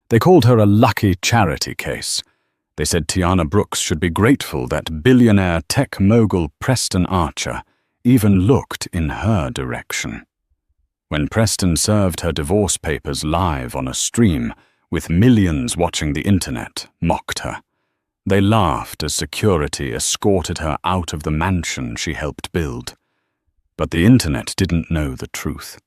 They called her a lucky charity case. They said Tiana Brooks should be grateful that billionaire tech mogul Preston Archer even looked in her direction. When Preston served her divorce papers live on a stream, with millions watching the internet, mocked her. They laughed as security escorted her out of the mansion she helped build. But the internet didn't know the truth.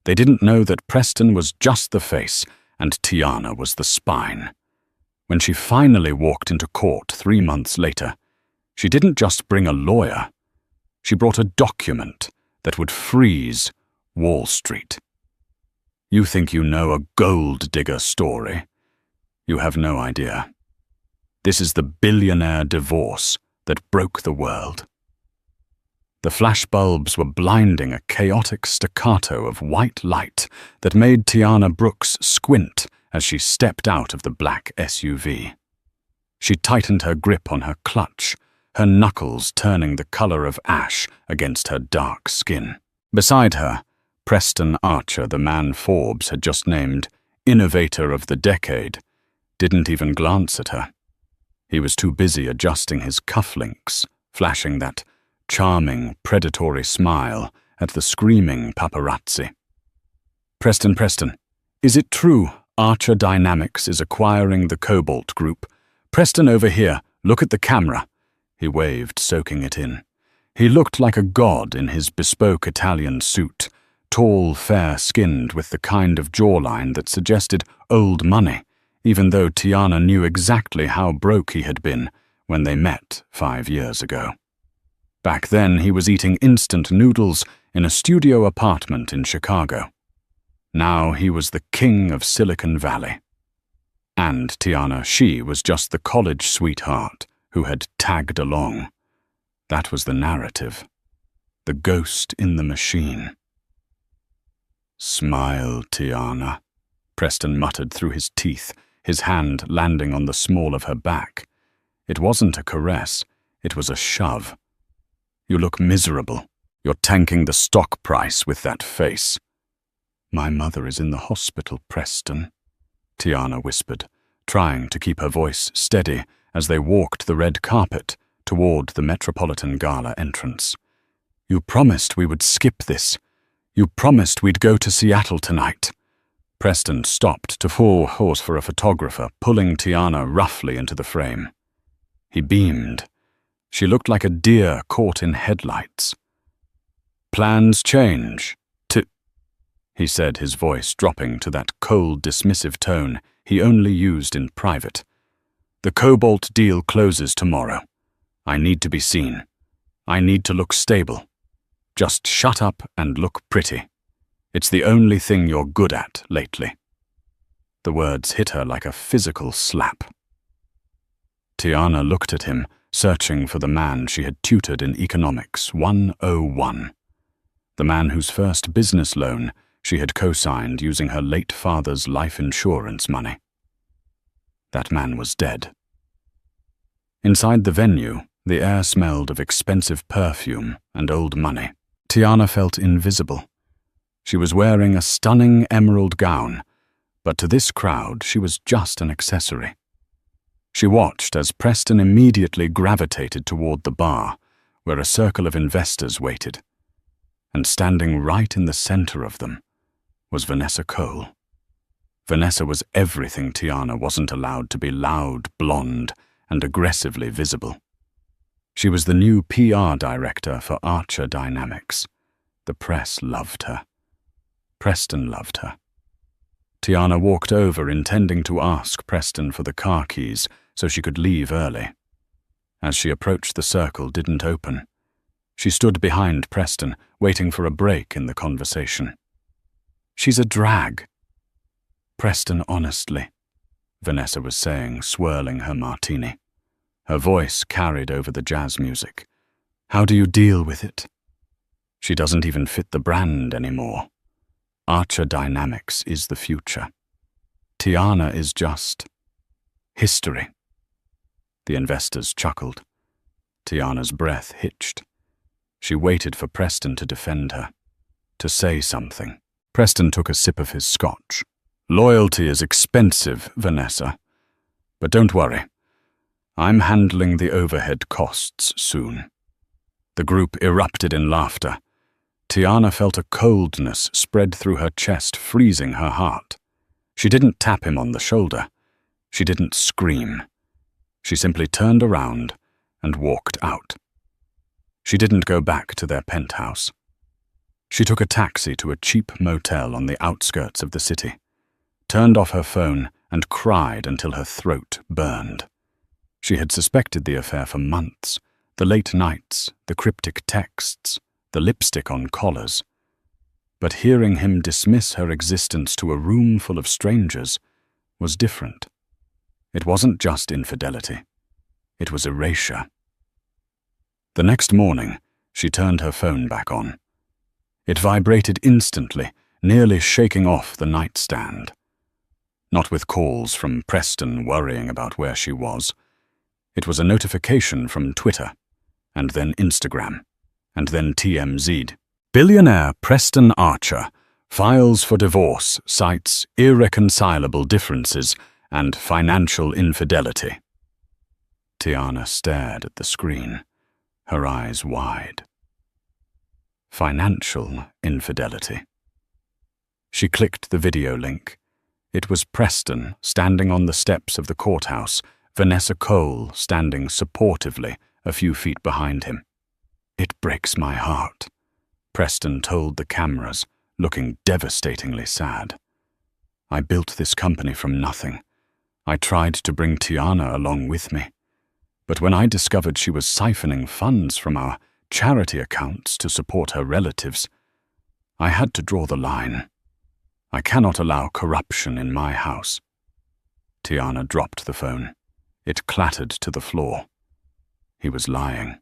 They didn't know that Preston was just the face and Tiana was the spine. When she finally walked into court 3 months later, she didn't just bring a lawyer. She brought a document that would freeze Wall Street. You think you know a gold digger story? You have no idea. This is the billionaire divorce that broke the world. The flashbulbs were blinding, a chaotic staccato of white light that made Tiana Brooks squint as she stepped out of the black SUV. She tightened her grip on her clutch, her knuckles turning the color of ash against her dark skin. Beside her, Preston Archer, the man Forbes had just named Innovator of the Decade, didn't even glance at her. He was too busy adjusting his cufflinks, flashing that charming, predatory smile at the screaming paparazzi. Preston, is it true Archer Dynamics is acquiring the Cobalt Group? Preston, over here, look at the camera. He waved, soaking it in. He looked like a god in his bespoke Italian suit, tall, fair-skinned with the kind of jawline that suggested old money, even though Tiana knew exactly how broke he had been when they met 5 years ago. Back then, he was eating instant noodles in a studio apartment in Chicago. Now he was the king of Silicon Valley. And Tiana, she was just the college sweetheart who had tagged along. That was the narrative. The ghost in the machine. Smile, Tiana, Preston muttered through his teeth, his hand landing on the small of her back. It wasn't a caress, it was a shove. You look miserable. You're tanking the stock price with that face. My mother is in the hospital, Preston, Tiana whispered, trying to keep her voice steady as they walked the red carpet toward the Metropolitan Gala entrance. You promised we would skip this. You promised we'd go to Seattle tonight. Preston stopped to full horse for a photographer, pulling Tiana roughly into the frame. He beamed. She looked like a deer caught in headlights. Plans change, he said, his voice dropping to that cold, dismissive tone he only used in private. The Cobalt deal closes tomorrow. I need to be seen. I need to look stable. Just shut up and look pretty. It's the only thing you're good at lately. The words hit her like a physical slap. Tiana looked at him, searching for the man she had tutored in Economics 101. The man whose first business loan she had co-signed using her late father's life insurance money. That man was dead. Inside the venue, the air smelled of expensive perfume and old money. Tiana felt invisible. She was wearing a stunning emerald gown, but to this crowd she was just an accessory. She watched as Preston immediately gravitated toward the bar, where a circle of investors waited. And standing right in the center of them was Vanessa Cole. Vanessa was everything Tiana wasn't allowed to be: loud, blonde, and aggressively visible. She was the new PR director for Archer Dynamics. The press loved her. Preston loved her. Tiana walked over, intending to ask Preston for the car keys so she could leave early. As she approached, the circle didn't open. She stood behind Preston, waiting for a break in the conversation. She's a drag. Preston, honestly, Vanessa was saying, swirling her martini. Her voice carried over the jazz music. How do you deal with it? She doesn't even fit the brand anymore. Archer Dynamics is the future. Tiana is just history. The investors chuckled. Tiana's breath hitched. She waited for Preston to defend her, to say something. Preston took a sip of his scotch, Loyalty is expensive, Vanessa. But don't worry. I'm handling the overhead costs soon." The group erupted in laughter. Tiana felt a coldness spread through her chest, freezing her heart. She didn't tap him on the shoulder. She didn't scream. She simply turned around and walked out. She didn't go back to their penthouse. She took a taxi to a cheap motel on the outskirts of the city, turned off her phone, and cried until her throat burned. She had suspected the affair for months, the late nights, the cryptic texts, the lipstick on collars. But hearing him dismiss her existence to a room full of strangers was different. It wasn't just infidelity. It was erasure. The next morning, she turned her phone back on. It vibrated instantly, nearly shaking off the nightstand. Not with calls from Preston worrying about where she was. It was a notification from Twitter, and then Instagram, and then TMZ. Billionaire Preston Archer files for divorce, cites irreconcilable differences and financial infidelity. Tiana stared at the screen, her eyes wide. Financial infidelity. She clicked the video link. It was Preston standing on the steps of the courthouse, Vanessa Cole standing supportively a few feet behind him. "It breaks my heart," Preston told the cameras, looking devastatingly sad. "I built this company from nothing. I tried to bring Tiana along with me. But when I discovered she was siphoning funds from our charity accounts to support her relatives, I had to draw the line. I cannot allow corruption in my house." Tiana dropped the phone. It clattered to the floor. He was lying.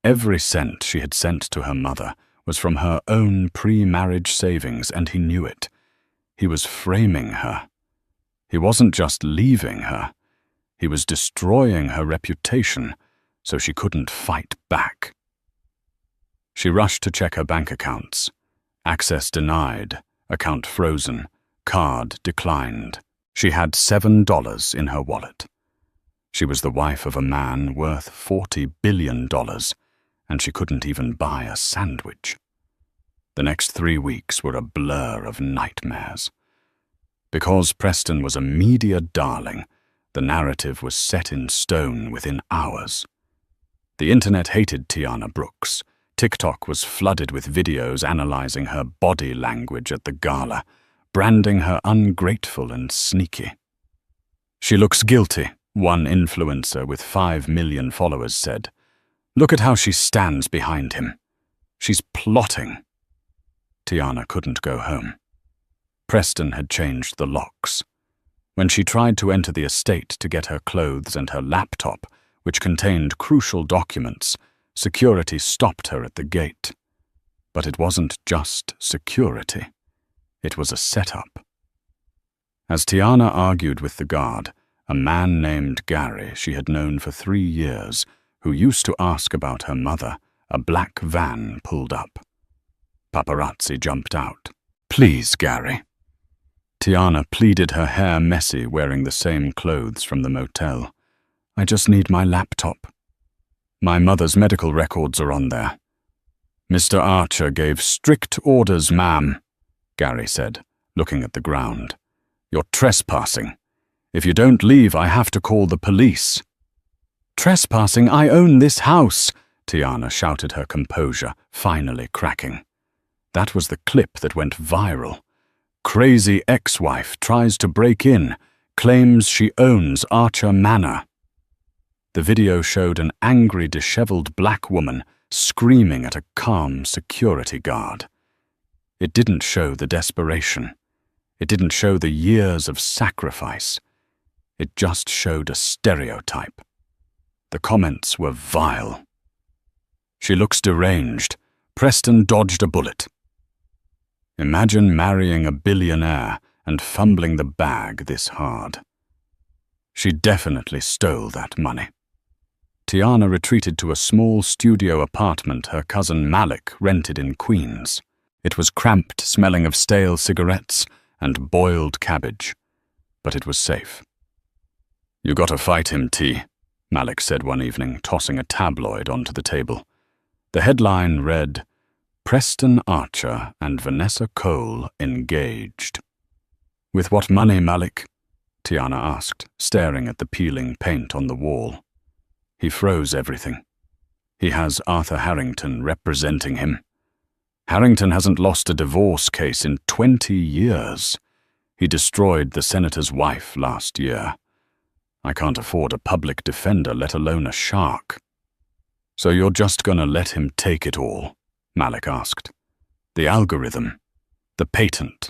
Every cent she had sent to her mother was from her own pre-marriage savings, and he knew it. He was framing her. He wasn't just leaving her. He was destroying her reputation so she couldn't fight back. She rushed to check her bank accounts. Access denied, account frozen, card declined. She had $7 in her wallet. She was the wife of a man worth $40 billion, and she couldn't even buy a sandwich. The next 3 weeks were a blur of nightmares. Because Preston was a media darling, the narrative was set in stone within hours. The internet hated Tiana Brooks. TikTok was flooded with videos analyzing her body language at the gala, branding her ungrateful and sneaky. "She looks guilty," one influencer with 5 million followers said. "Look at how she stands behind him. She's plotting." Tiana couldn't go home. Preston had changed the locks. When she tried to enter the estate to get her clothes and her laptop, which contained crucial documents, security stopped her at the gate. But it wasn't just security. It was a setup. As Tiana argued with the guard, a man named Gary she had known for 3 years, who used to ask about her mother, a black van pulled up. Paparazzi jumped out. "Please, Gary." Tiana pleaded, her hair messy, wearing the same clothes from the motel. "I just need my laptop. My mother's medical records are on there." "Mr. Archer gave strict orders, ma'am," Gary said, looking at the ground. "You're trespassing. If you don't leave, I have to call the police." "Trespassing? I own this house," Tiana shouted, her composure finally cracking. That was the clip that went viral. Crazy ex-wife tries to break in, claims she owns Archer Manor. The video showed an angry, disheveled black woman screaming at a calm security guard. It didn't show the desperation. It didn't show the years of sacrifice. It just showed a stereotype. The comments were vile. "She looks deranged. Preston dodged a bullet." Imagine marrying a billionaire and fumbling the bag this hard. She definitely stole that money. Tiana retreated to a small studio apartment her cousin Malik rented in Queens. It was cramped, smelling of stale cigarettes, and boiled cabbage, but it was safe. "You gotta fight him, T," Malik said one evening, tossing a tabloid onto the table. The headline read, "Preston Archer and Vanessa Cole engaged." "With what money, Malik?" Tiana asked, staring at the peeling paint on the wall. He froze everything. He has Arthur Harrington representing him. Harrington hasn't lost a divorce case in 20 years. He destroyed the senator's wife last year. I can't afford a public defender, let alone a shark. "So you're just gonna let him take it all?" Malik asked. "The algorithm, the patent,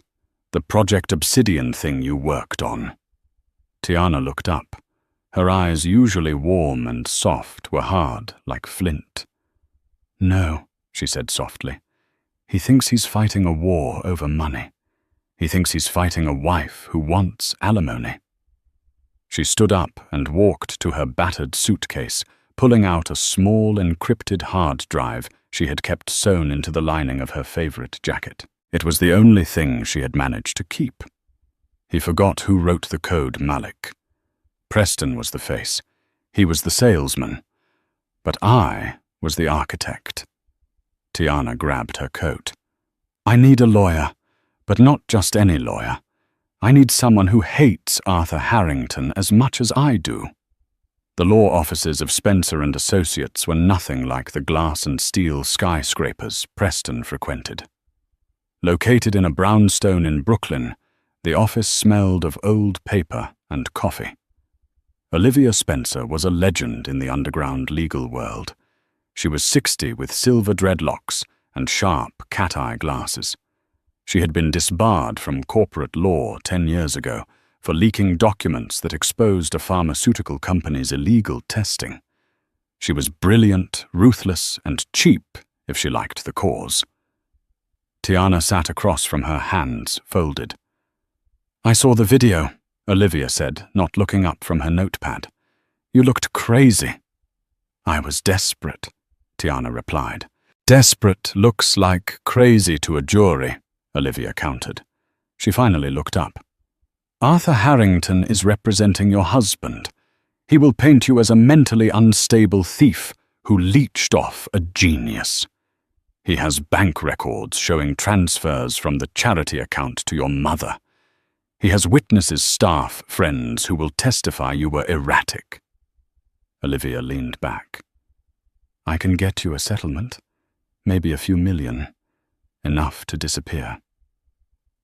the Project Obsidian thing you worked on." Tiana looked up. Her eyes, usually warm and soft, were hard, like flint. "No," she said softly. "He thinks he's fighting a war over money. He thinks he's fighting a wife who wants alimony." She stood up and walked to her battered suitcase, pulling out a small encrypted hard drive she had kept sewn into the lining of her favorite jacket. It was the only thing she had managed to keep. He forgot who wrote the code Malik. Preston was the face. He was the salesman. But I was the architect. Tiana grabbed her coat. "I need a lawyer, but not just any lawyer. I need someone who hates Arthur Harrington as much as I do." The law offices of Spencer and Associates were nothing like the glass and steel skyscrapers Preston frequented. Located in a brownstone in Brooklyn, the office smelled of old paper and coffee. Olivia Spencer was a legend in the underground legal world. She was 60 with silver dreadlocks and sharp cat-eye glasses. She had been disbarred from corporate law 10 years ago for leaking documents that exposed a pharmaceutical company's illegal testing. She was brilliant, ruthless, and cheap if she liked the cause. Tiana sat across from her, hands folded. "I saw the video," Olivia said, not looking up from her notepad. "You looked crazy." "I was desperate," Tiana replied. "Desperate looks like crazy to a jury," Olivia countered. She finally looked up. "Arthur Harrington is representing your husband. He will paint you as a mentally unstable thief who leeched off a genius. He has bank records showing transfers from the charity account to your mother. He has witnesses, staff, friends who will testify you were erratic." Olivia leaned back. "I can get you a settlement, maybe a few million, enough to disappear."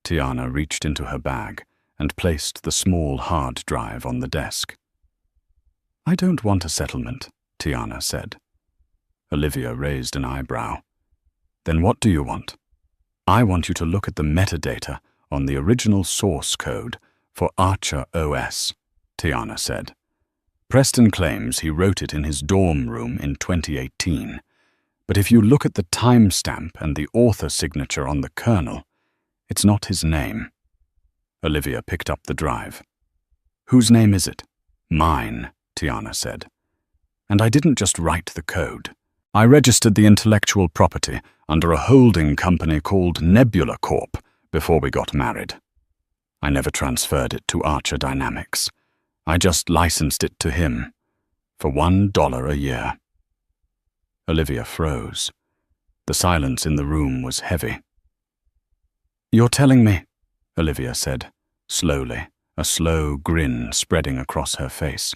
Tiana reached into her bag and placed the small hard drive on the desk. "I don't want a settlement," Tiana said. Olivia raised an eyebrow. "Then what do you want?" "I want you to look at the metadata on the original source code for Archer OS," Tiana said. "Preston claims he wrote it in his dorm room in 2018, but if you look at the timestamp and the author signature on the kernel, it's not his name." Olivia picked up the drive. "Whose name is it?" "Mine," Tiana said. "And I didn't just write the code. I registered the intellectual property under a holding company called Nebula Corp. Before we got married. I never transferred it to Archer Dynamics. I just licensed it to him for $1 a year." Olivia froze. The silence in the room was heavy. "You're telling me," Olivia said, slowly, a slow grin spreading across her face,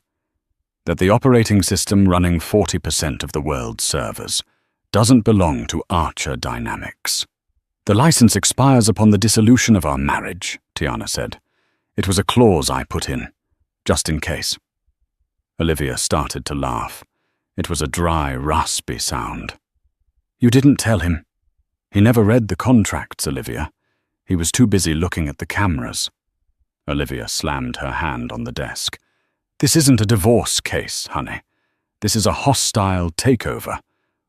"that the operating system running 40% of the world's servers doesn't belong to Archer Dynamics." "The license expires upon the dissolution of our marriage," Tiana said. "It was a clause I put in, just in case." Olivia started to laugh. It was a dry, raspy sound. "You didn't tell him." "He never read the contracts, Olivia. He was too busy looking at the cameras." Olivia slammed her hand on the desk. "This isn't a divorce case, honey. This is a hostile takeover.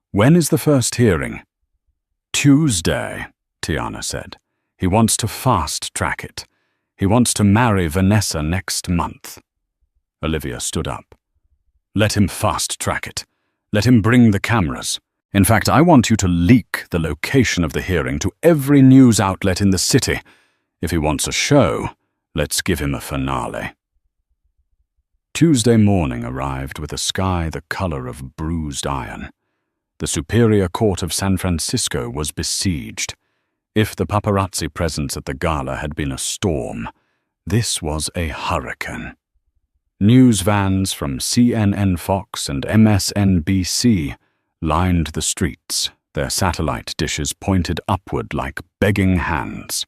When is the first hearing?" "Tuesday," Tiana said. "He wants to fast-track it. He wants to marry Vanessa next month." Olivia stood up. "Let him fast-track it. Let him bring the cameras. In fact, I want you to leak the location of the hearing to every news outlet in the city. If he wants a show, let's give him a finale. Tuesday morning arrived with a sky the color of bruised iron. The Superior Court of San Francisco was besieged. If the paparazzi presence at the gala had been a storm, this was a hurricane. News vans from CNN Fox and MSNBC lined the streets, their satellite dishes pointed upward like begging hands.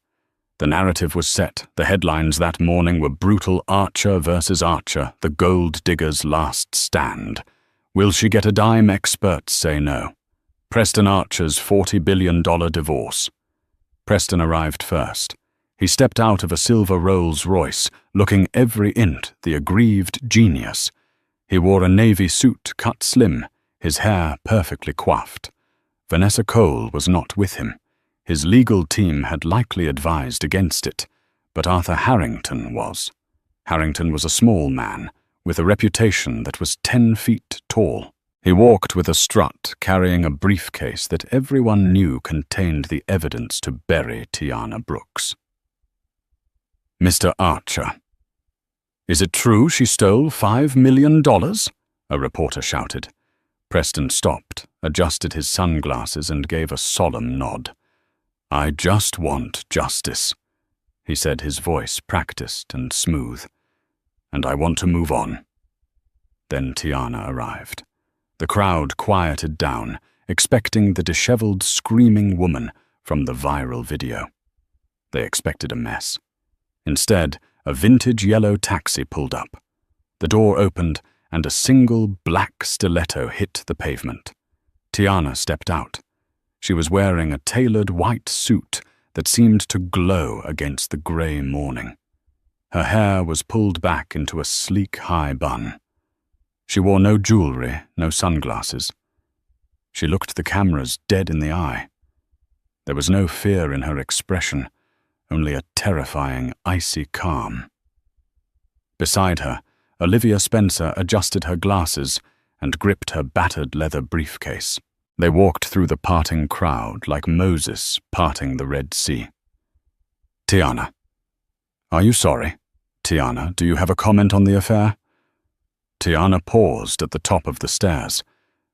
The narrative was set. The headlines that morning were brutal Archer versus Archer, the gold digger's last stand. Will she get a dime? Experts say no. Preston Archer's $40 billion divorce. Preston arrived first. He stepped out of a silver Rolls-Royce, looking every int the aggrieved genius. He wore a navy suit cut slim, his hair perfectly coiffed. Vanessa Cole was not with him. His legal team had likely advised against it, but Arthur Harrington was. Harrington was a small man, with a reputation that was 10 feet tall. He walked with a strut, carrying a briefcase that everyone knew contained the evidence to bury Tiana Brooks. Mr. Archer. Is it true she stole $5 million? A reporter shouted. Preston stopped, adjusted his sunglasses, and gave a solemn nod. I just want justice, he said, his voice practiced and smooth. And I want to move on. Then Tiana arrived. The crowd quieted down, expecting the disheveled, screaming woman from the viral video. They expected a mess. Instead, a vintage yellow taxi pulled up. The door opened, and a single black stiletto hit the pavement. Tiana stepped out. She was wearing a tailored white suit that seemed to glow against the grey morning. Her hair was pulled back into a sleek high bun. She wore no jewelry, no sunglasses. She looked the cameras dead in the eye. There was no fear in her expression, only a terrifying, icy calm. Beside her, Olivia Spencer adjusted her glasses and gripped her battered leather briefcase. They walked through the parting crowd like Moses parting the Red Sea. Tiana. Are you sorry? Tiana, do you have a comment on the affair? Tiana paused at the top of the stairs.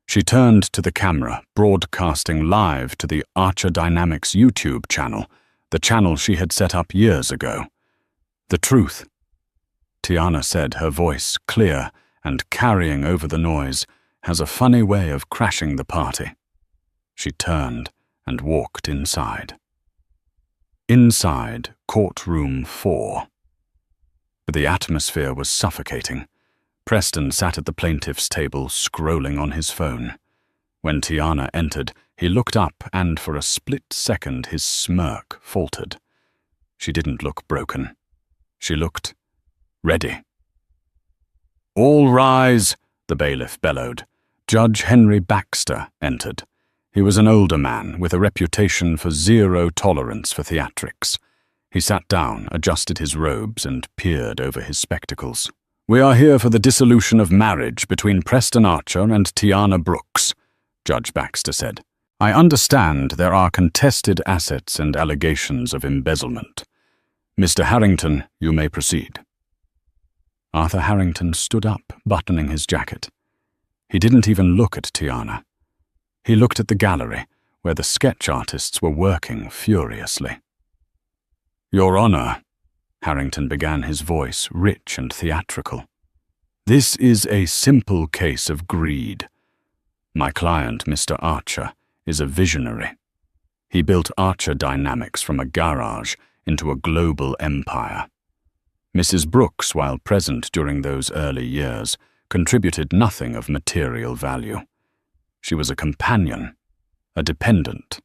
She turned to the camera, broadcasting live to the Archer Dynamics YouTube channel, the channel she had set up years ago. The truth, Tiana said, her voice clear and carrying over the noise, has a funny way of crashing the party. She turned and walked inside. Inside, courtroom 4. The atmosphere was suffocating. Preston sat at the plaintiff's table, scrolling on his phone. When Tiana entered, he looked up and for a split second his smirk faltered. She didn't look broken. She looked ready. All rise, the bailiff bellowed. Judge Henry Baxter entered. He was an older man with a reputation for zero tolerance for theatrics. He sat down, adjusted his robes, and peered over his spectacles. We are here for the dissolution of marriage between Preston Archer and Tiana Brooks, Judge Baxter said. I understand there are contested assets and allegations of embezzlement. Mr. Harrington, you may proceed. Arthur Harrington stood up, buttoning his jacket. He didn't even look at Tiana. He looked at the gallery, where the sketch artists were working furiously. Your Honor, Harrington began, his voice rich and theatrical. This is a simple case of greed. My client, Mr. Archer, is a visionary. He built Archer Dynamics from a garage into a global empire. Mrs. Brooks, while present during those early years, contributed nothing of material value. She was a companion, a dependent.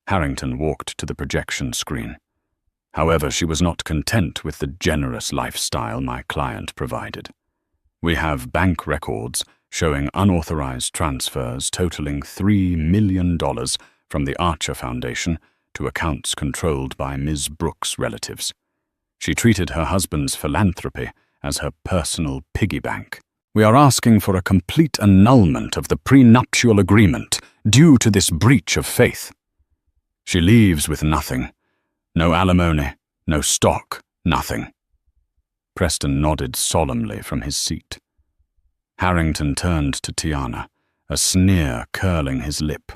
Harrington walked to the projection screen. However, she was not content with the generous lifestyle my client provided. We have bank records showing unauthorized transfers totaling $3 million from the Archer Foundation to accounts controlled by Ms. Brooks' relatives. She treated her husband's philanthropy as her personal piggy bank. We are asking for a complete annulment of the prenuptial agreement due to this breach of faith. She leaves with nothing. No alimony, No stock, nothing. Preston nodded solemnly from his seat. Harrington turned to Tiana, a sneer curling his lip.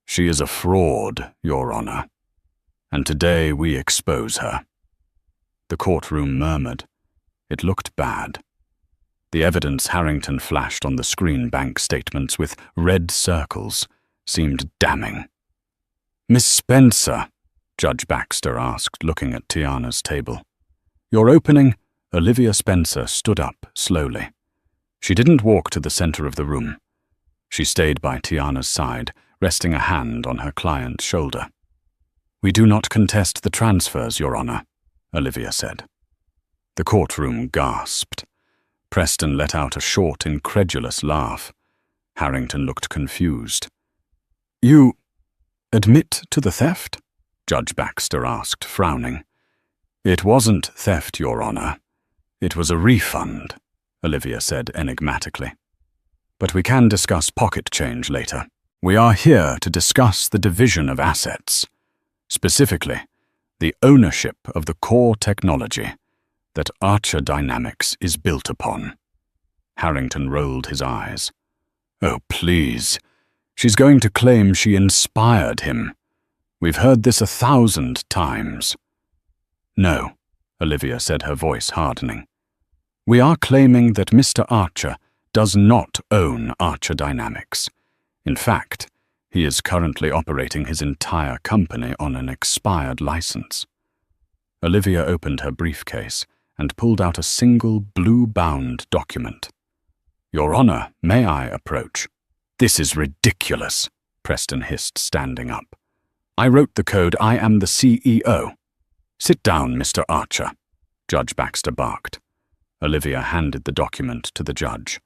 She is a fraud, Your Honor, and today we expose her. The courtroom murmured. It looked bad. The evidence Harrington flashed on the screen bank statements with red circles seemed damning. Miss Spencer, Judge Baxter asked, looking at Tiana's table. Your opening? Olivia Spencer stood up slowly. She didn't walk to the center of the room. She stayed by Tiana's side, resting a hand on her client's shoulder. We do not contest the transfers, Your Honor, Olivia said. The courtroom gasped. Preston let out a short, incredulous laugh. Harrington looked confused. You admit to the theft? Judge Baxter asked, frowning. It wasn't theft, Your Honor. It was a refund, Olivia said enigmatically. But we can discuss pocket change later. We are here to discuss the division of assets. Specifically, the ownership of the core technology that Archer Dynamics is built upon. Harrington rolled his eyes. Oh, please. She's going to claim she inspired him. We've heard this 1,000 times. No, Olivia said, her voice hardening. We are claiming that Mr. Archer does not own Archer Dynamics. In fact, he is currently operating his entire company on an expired license. Olivia opened her briefcase and pulled out a single blue-bound document. Your Honor, may I approach? This is ridiculous, Preston hissed, standing up. I wrote the code. I am the CEO. Sit down, Mr. Archer, Judge Baxter barked. Olivia handed the document to the judge.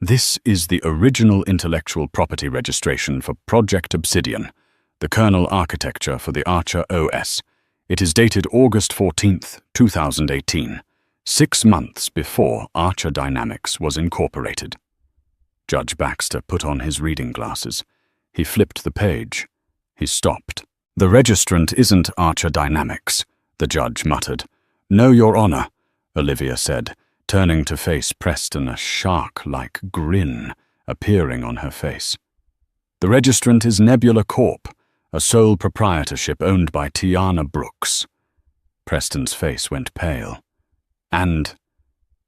This is the original intellectual property registration for Project Obsidian, the kernel architecture for the Archer OS. It is dated August 14th, 2018, 6 months before Archer Dynamics was incorporated. Judge Baxter put on his reading glasses. He flipped the page. He stopped. The registrant isn't Archer Dynamics, the judge muttered. No, Your Honor, Olivia said, turning to face Preston, a shark-like grin appearing on her face. The registrant is Nebula Corp., a sole proprietorship owned by Tiana Brooks. Preston's face went pale. And,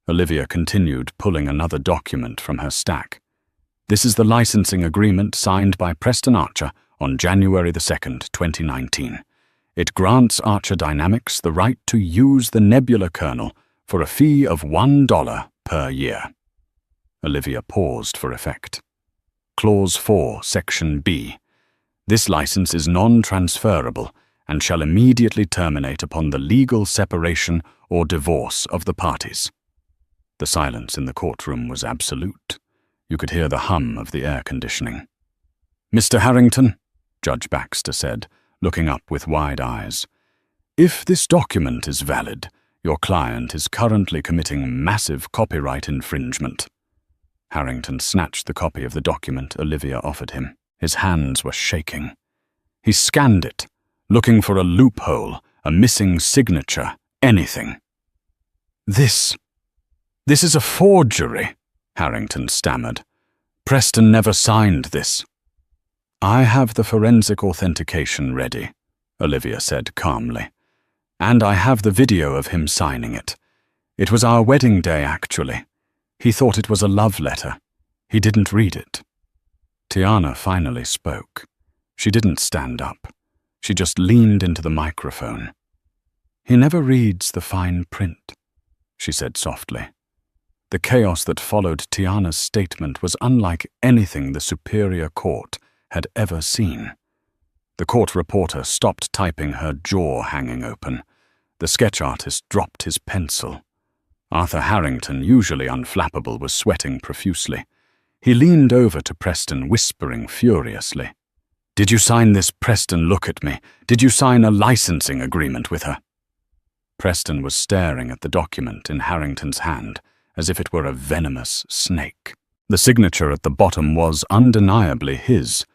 Olivia continued, pulling another document from her stack. This is the licensing agreement signed by Preston Archer on January the 2nd, 2019. It grants Archer Dynamics the right to use the Nebula kernel for a fee of $1 per year. Olivia paused for effect. Clause 4, Section B. This license is non-transferable and shall immediately terminate upon the legal separation or divorce of the parties. The silence in the courtroom was absolute. You could hear the hum of the air conditioning. Mr. Harrington, Judge Baxter said, looking up with wide eyes, if this document is valid, your client is currently committing massive copyright infringement. Harrington snatched the copy of the document Olivia offered him. His hands were shaking. He scanned it, looking for a loophole, a missing signature, anything. This is a forgery, Harrington stammered. Preston never signed this. I have the forensic authentication ready, Olivia said calmly. And I have the video of him signing it. It was our wedding day, actually. He thought it was a love letter. He didn't read it. Tiana finally spoke. She didn't stand up. She just leaned into the microphone. He never reads the fine print, she said softly. The chaos that followed Tiana's statement was unlike anything the Superior Court had ever seen. The court reporter stopped typing, her jaw hanging open. The sketch artist dropped his pencil. Arthur Harrington, usually unflappable, was sweating profusely. He leaned over to Preston, whispering furiously. Did you sign this, Preston? Look at me. Did you sign a licensing agreement with her? Preston was staring at the document in Harrington's hand, as if it were a venomous snake. The signature at the bottom was undeniably his,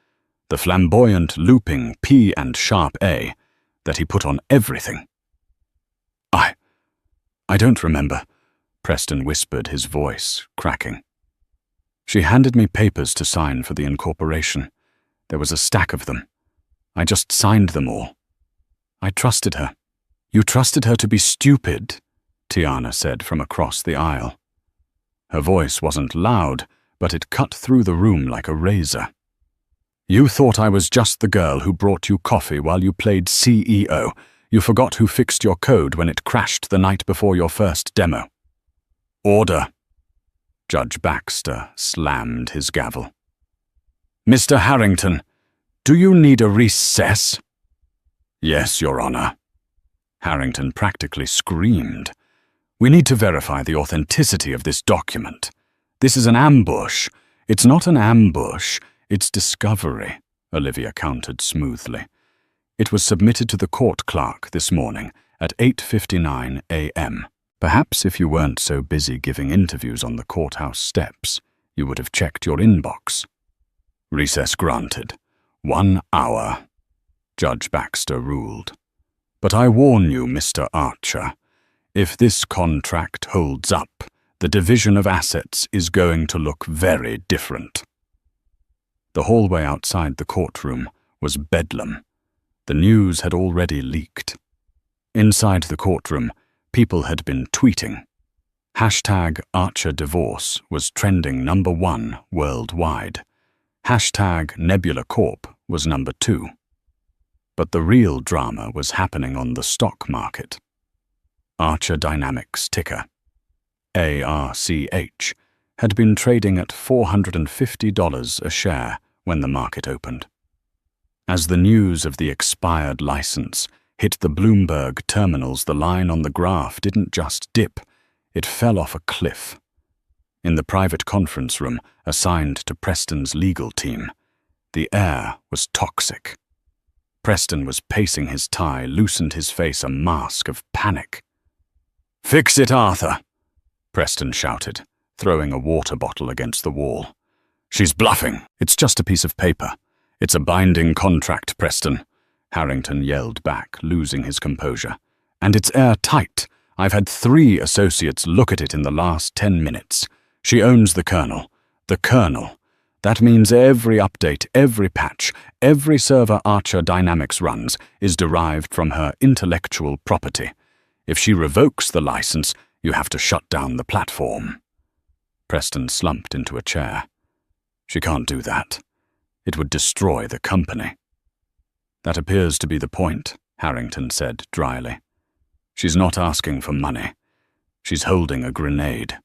the flamboyant looping P and sharp A that he put on everything. I don't remember, Preston whispered, his voice cracking. She handed me papers to sign for the incorporation. There was a stack of them. I just signed them all. I trusted her. You trusted her to be stupid, Tiana said from across the aisle. Her voice wasn't loud, but it cut through the room like a razor. You thought I was just the girl who brought you coffee while you played CEO. You forgot who fixed your code when it crashed the night before your first demo. Order. Judge Baxter slammed his gavel. Mr. Harrington, do you need a recess? Yes, Your Honor. Harrington practically screamed. We need to verify the authenticity of this document. This is an ambush. It's not an ambush, it's discovery, Olivia countered smoothly. It was submitted to the court clerk this morning at 8:59 a.m. Perhaps if you weren't so busy giving interviews on the courthouse steps, you would have checked your inbox. Recess granted. 1 hour, Judge Baxter ruled. But I warn you, Mr. Archer, if this contract holds up, the division of assets is going to look very different. The hallway outside the courtroom was bedlam. The news had already leaked. Inside the courtroom, people had been tweeting. #ArcherDivorce was trending #1 worldwide. #Nebula Corp was #2. But the real drama was happening on the stock market. Archer Dynamics ticker, ARCH, had been trading at $450 a share when the market opened. As the news of the expired license hit the Bloomberg terminals, the line on the graph didn't just dip, it fell off a cliff. In the private conference room assigned to Preston's legal team, the air was toxic. Preston was pacing his tie, loosened his face a mask of panic. "Fix it, Arthur," Preston shouted, throwing a water bottle against the wall. "She's bluffing. It's just a piece of paper. It's a binding contract, Preston," Harrington yelled back, losing his composure. "And it's airtight. I've had 3 associates look at it in the last 10 minutes. She owns the kernel. The kernel. That means every update, every patch, every server Archer Dynamics runs is derived from her intellectual property. If she revokes the license, you have to shut down the platform." Preston slumped into a chair. "She can't do that. It would destroy the company." "That appears to be the point," Harrington said dryly. "She's not asking for money. She's holding a grenade."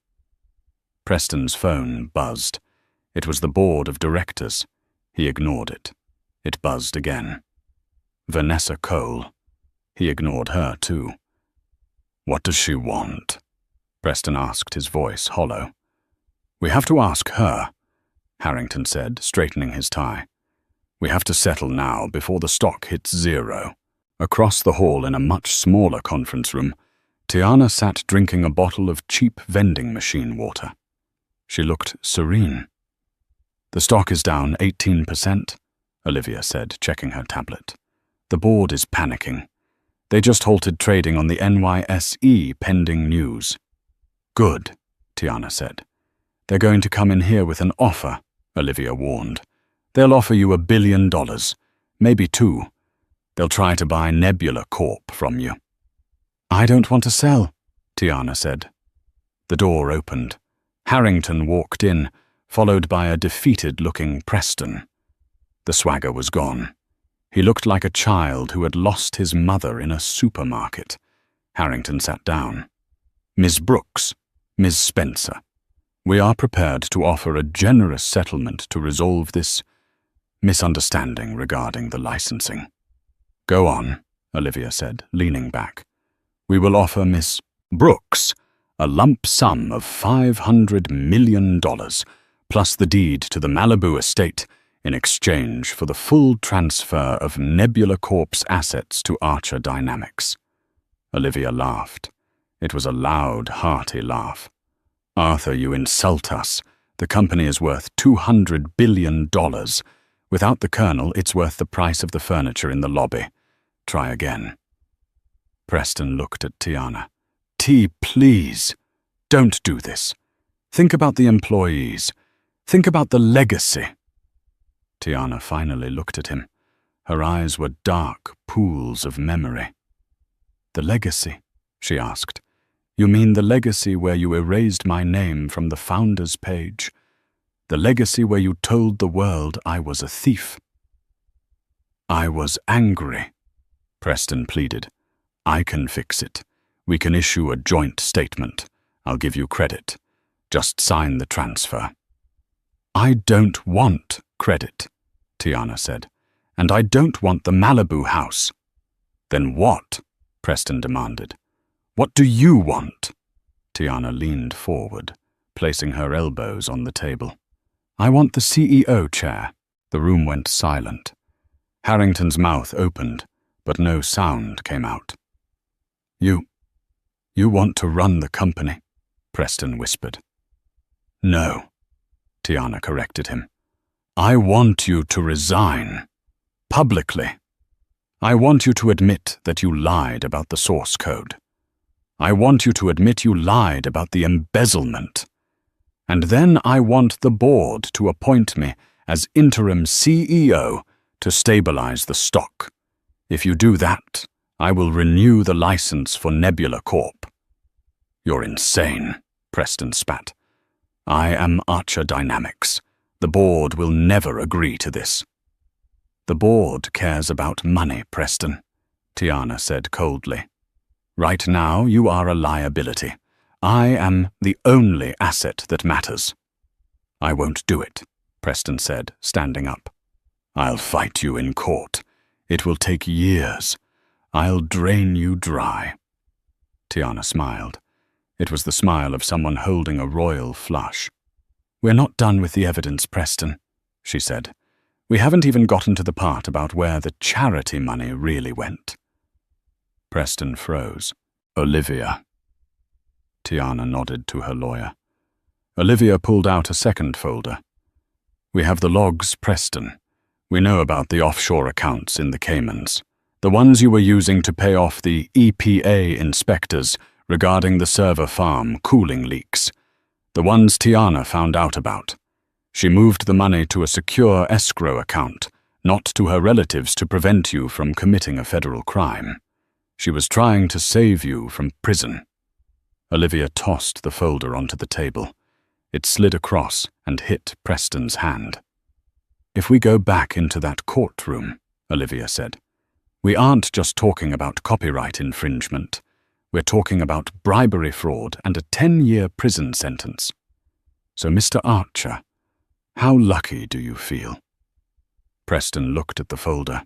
Preston's phone buzzed. It was the board of directors. He ignored it. It buzzed again. Vanessa Cole. He ignored her too. "What does she want?" Preston asked, his voice hollow. "We have to ask her," Harrington said, straightening his tie. "We have to settle now before the stock hits 0. Across the hall in a much smaller conference room, Tiana sat drinking a bottle of cheap vending machine water. She looked serene. "The stock is down 18%, Olivia said, checking her tablet. "The board is panicking. They just halted trading on the NYSE pending news." "Good," Tiana said. "They're going to come in here with an offer," Olivia warned. "They'll offer you $1 billion, maybe 2. They'll try to buy Nebula Corp from you." "I don't want to sell," Tiana said. The door opened. Harrington walked in, followed by a defeated-looking Preston. The swagger was gone. He looked like a child who had lost his mother in a supermarket. Harrington sat down. "Ms. Brooks, Ms. Spencer, we are prepared to offer a generous settlement to resolve this misunderstanding regarding the licensing." "Go on," Olivia said, leaning back. "We will offer Miss Brooks a lump sum of $500 million, plus the deed to the Malibu estate, in exchange for the full transfer of Nebula Corp's assets to Archer Dynamics." Olivia laughed. It was a loud, hearty laugh. "Arthur, you insult us. The company is worth $200 billion. Without the kernel, it's worth the price of the furniture in the lobby. Try again." Preston looked at Tiana. T, please. Don't do this. Think about the employees. Think about the legacy. Tiana finally looked at him. Her eyes were dark pools of memory. The legacy? She asked. You mean the legacy where you erased my name from the founder's page? The legacy where you told the world I was a thief? I was angry, Preston pleaded. I can fix it. We can issue a joint statement. I'll give you credit. Just sign the transfer. I don't want credit, Tiana said, and I don't want the Malibu house. Then what? Preston demanded. What do you want? Tiana leaned forward, placing her elbows on the table. I want the CEO chair. The room went silent. Harrington's mouth opened, but no sound came out. You want to run the company, Preston whispered. No, Tiana corrected him. I want you to resign. Publicly. I want you to admit that you lied about the source code. I want you to admit you lied about the embezzlement. And then I want the board to appoint me as interim CEO to stabilize the stock. If you do that, I will renew the license for Nebula Corp. You're insane, Preston spat. I am Archer Dynamics. The board will never agree to this. The board cares about money, Preston, Tiana said coldly. Right now, you are a liability. I am the only asset that matters. I won't do it, Preston said, standing up. I'll fight you in court. It will take years. I'll drain you dry. Tiana smiled. It was the smile of someone holding a royal flush. We're not done with the evidence, Preston, she said. We haven't even gotten to the part about where the charity money really went. Preston froze. Olivia. Tiana nodded to her lawyer. Olivia pulled out a second folder. We have the logs, Preston. We know about the offshore accounts in the Caymans, the ones you were using to pay off the EPA inspectors regarding the server farm cooling leaks, the ones Tiana found out about. She moved the money to a secure escrow account, not to her relatives to prevent you from committing a federal crime. She was trying to save you from prison. Olivia tossed the folder onto the table. It slid across and hit Preston's hand. If we go back into that courtroom, Olivia said, we aren't just talking about copyright infringement. We're talking about bribery fraud and a 10-year prison sentence. So, Mr. Archer, how lucky do you feel? Preston looked at the folder.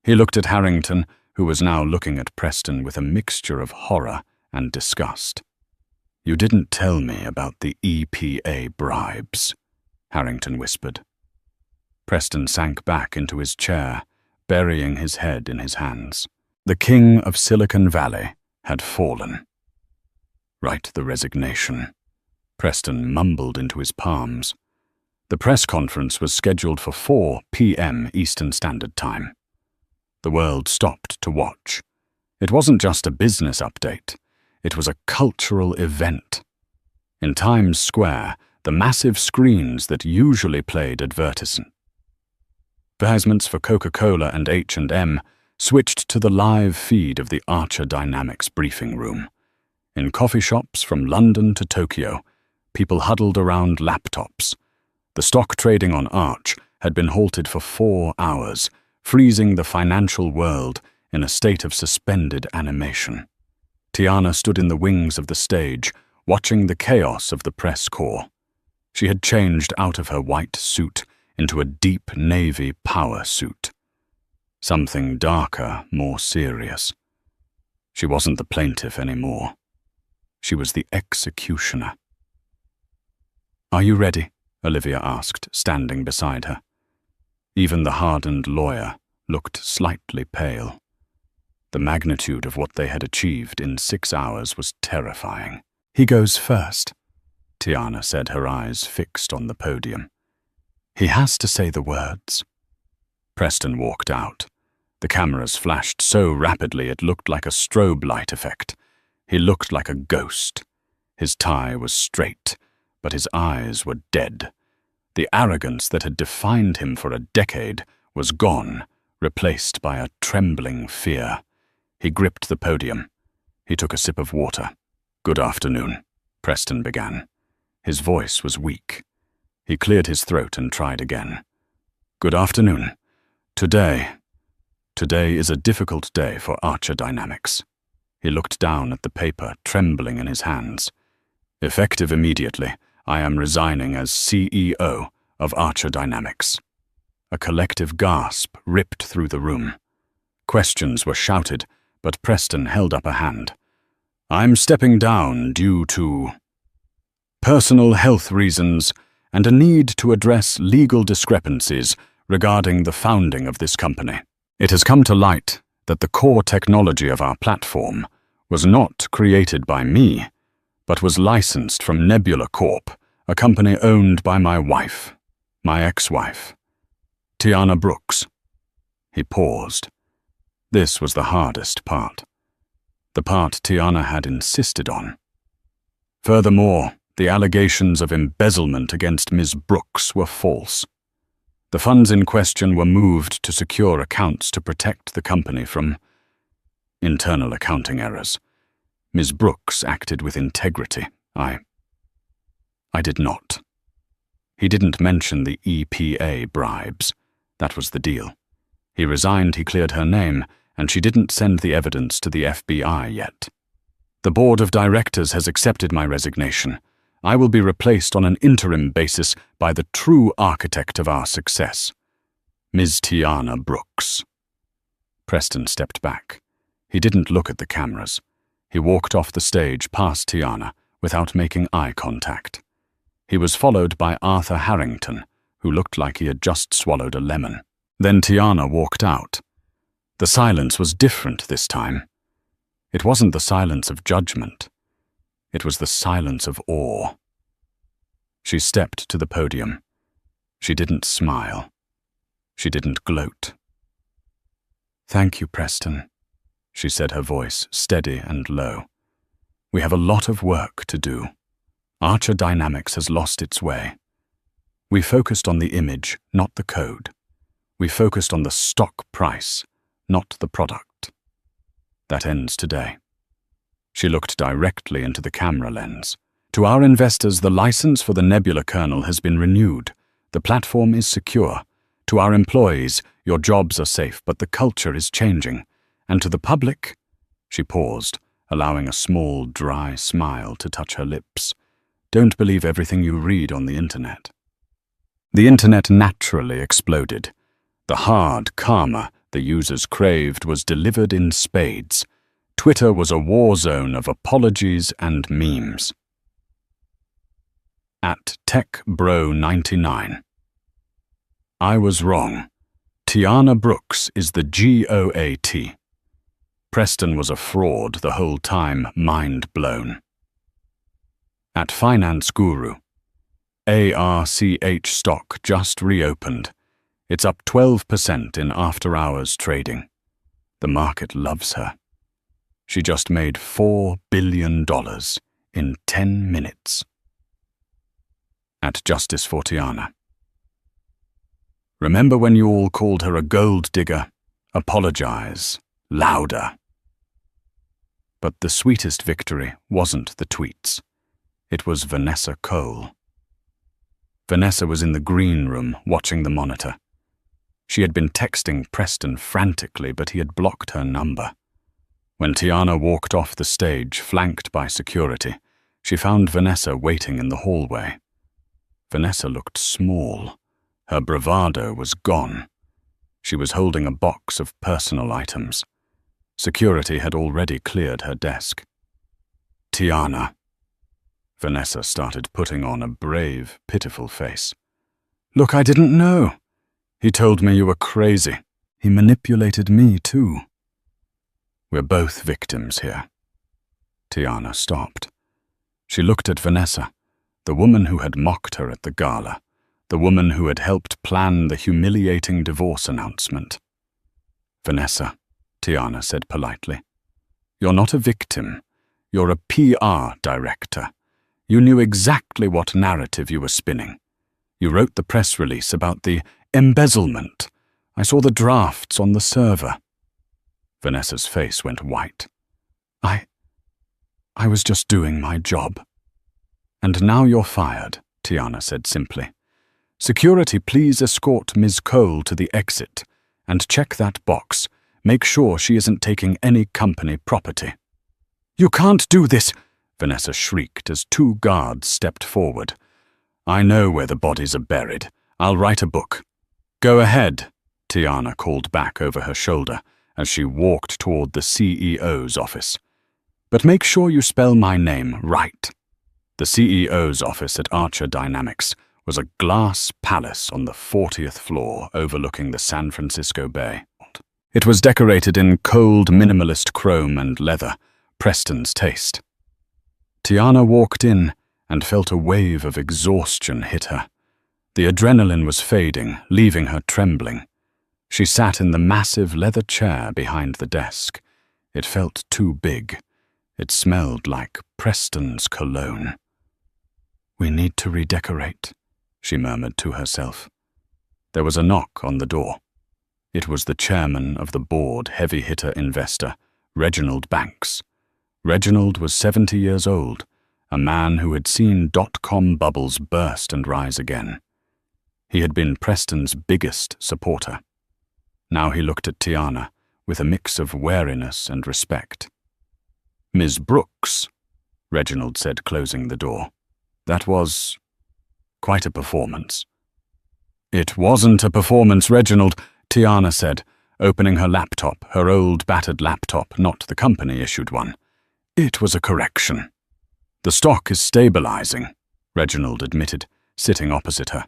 He looked at Harrington, who was now looking at Preston with a mixture of horror and disgust. You didn't tell me about the EPA bribes, Harrington whispered. Preston sank back into his chair, burying his head in his hands. The king of Silicon Valley had fallen. Write the resignation. Preston mumbled into his palms. The press conference was scheduled for 4 p.m. Eastern Standard Time. The world stopped to watch. It wasn't just a business update. It was a cultural event. In Times Square, the massive screens that usually played advertisements for Coca-Cola and H&M switched to the live feed of the Archer Dynamics briefing room. In coffee shops from London to Tokyo, people huddled around laptops. The stock trading on Arch had been halted for 4 hours, freezing the financial world in a state of suspended animation. Tiana stood in the wings of the stage, watching the chaos of the press corps. She had changed out of her white suit into a deep navy power suit. Something darker, more serious. She wasn't the plaintiff anymore. She was the executioner. Are you ready? Olivia asked, standing beside her. Even the hardened lawyer looked slightly pale. The magnitude of what they had achieved in 6 hours was terrifying. He goes first, Tiana said, her eyes fixed on the podium. He has to say the words. Preston walked out. The cameras flashed so rapidly it looked like a strobe light effect. He looked like a ghost. His tie was straight, but his eyes were dead. The arrogance that had defined him for a decade was gone, replaced by a trembling fear. He gripped the podium. He took a sip of water. "Good afternoon," Preston began. His voice was weak. He cleared his throat and tried again. "Good afternoon. Today is a difficult day for Archer Dynamics." He looked down at the paper, trembling in his hands. "Effective immediately, I am resigning as CEO of Archer Dynamics." A collective gasp ripped through the room. Questions were shouted, but Preston held up a hand. "I'm stepping down due to personal health reasons and a need to address legal discrepancies regarding the founding of this company. It has come to light that the core technology of our platform was not created by me, but was licensed from Nebula Corp., a company owned by my wife, my ex-wife, Tiana Brooks." He paused. This was the hardest part. The part Tiana had insisted on. Furthermore, the allegations of embezzlement against Ms. Brooks were false. The funds in question were moved to secure accounts to protect the company from internal accounting errors. Ms. Brooks acted with integrity. I did not. He didn't mention the EPA bribes. That was the deal. He resigned, he cleared her name, and she didn't send the evidence to the FBI yet. "The board of directors has accepted my resignation. I will be replaced on an interim basis by the true architect of our success, Ms. Tiana Brooks." Preston stepped back. He didn't look at the cameras. He walked off the stage past Tiana without making eye contact. He was followed by Arthur Harrington, who looked like he had just swallowed a lemon. Then Tiana walked out. The silence was different this time. It wasn't the silence of judgment. It was the silence of awe. She stepped to the podium. She didn't smile. She didn't gloat. "Thank you, Preston," she said, her voice steady and low. "We have a lot of work to do. Archer Dynamics has lost its way. We focused on the image, not the code. We focused on the stock price, not the product. That ends today." She looked directly into the camera lens. "To our investors, the license for the Nebula kernel has been renewed. The platform is secure. To our employees, your jobs are safe, but the culture is changing. And to the public," she paused, allowing a small, dry smile to touch her lips, "don't believe everything you read on the internet." The internet naturally exploded. The hard karma the users craved was delivered in spades. Twitter was a war zone of apologies and memes. At TechBro99. "I was wrong. Tiana Brooks is the GOAT. Preston was a fraud the whole time, mind blown." At Finance Guru. ARCH stock just reopened. It's up 12% in after-hours trading. The market loves her. She just made $4 billion in 10 minutes. At Justice for Tiana. "Remember when you all called her a gold digger? Apologize. Louder." But the sweetest victory wasn't the tweets. It was Vanessa Cole. Vanessa was in the green room watching the monitor. She had been texting Preston frantically, but he had blocked her number. When Tiana walked off the stage, flanked by security, she found Vanessa waiting in the hallway. Vanessa looked small. Her bravado was gone. She was holding a box of personal items. Security had already cleared her desk. "Tiana." Vanessa started putting on a brave, pitiful face. "Look, I didn't know. He told me you were crazy. He manipulated me, too." "We're both victims here." Tiana stopped. She looked at Vanessa, the woman who had mocked her at the gala, the woman who had helped plan the humiliating divorce announcement. "Vanessa," Tiana said politely, "you're not a victim. You're a PR director. You knew exactly what narrative you were spinning. You wrote the press release about the embezzlement. I saw the drafts on the server. Vanessa's face went white. I was just doing my job. And now you're fired, Tiana said simply. Security, please escort Ms. Cole to the exit and check that box. Make sure she isn't taking any company property. You can't do this, Vanessa shrieked as two guards stepped forward. I know where the bodies are buried. I'll write a book. Go ahead, Tiana called back over her shoulder as she walked toward the CEO's office. But make sure you spell my name right. The CEO's office at Archer Dynamics was a glass palace on the 40th floor overlooking the San Francisco Bay. It was decorated in cold minimalist chrome and leather, Preston's taste. Tiana walked in and felt a wave of exhaustion hit her. The adrenaline was fading, leaving her trembling. She sat in the massive leather chair behind the desk. It felt too big. It smelled like Preston's cologne. We need to redecorate, she murmured to herself. There was a knock on the door. It was the chairman of the board heavy-hitter investor, Reginald Banks. Reginald was 70 years old, a man who had seen dot-com bubbles burst and rise again. He had been Preston's biggest supporter. Now he looked at Tiana with a mix of wariness and respect. Ms. Brooks, Reginald said, closing the door. That was quite a performance. It wasn't a performance, Reginald, Tiana said, opening her laptop, her old battered laptop, not the company-issued one. It was a correction. The stock is stabilizing, Reginald admitted, sitting opposite her.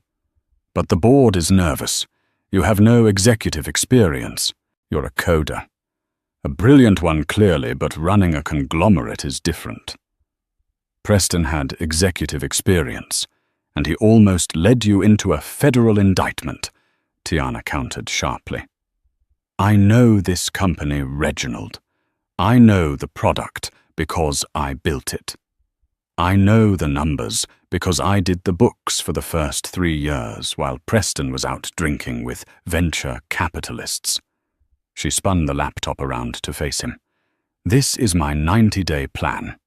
But the board is nervous. You have no executive experience. You're a coder. A brilliant one, clearly, but running a conglomerate is different. Preston had executive experience, and he almost led you into a federal indictment, Tiana countered sharply. I know this company, Reginald. I know the product because I built it. I know the numbers because I did the books for the first 3 years while Preston was out drinking with venture capitalists. She spun the laptop around to face him. This is my 90-day plan.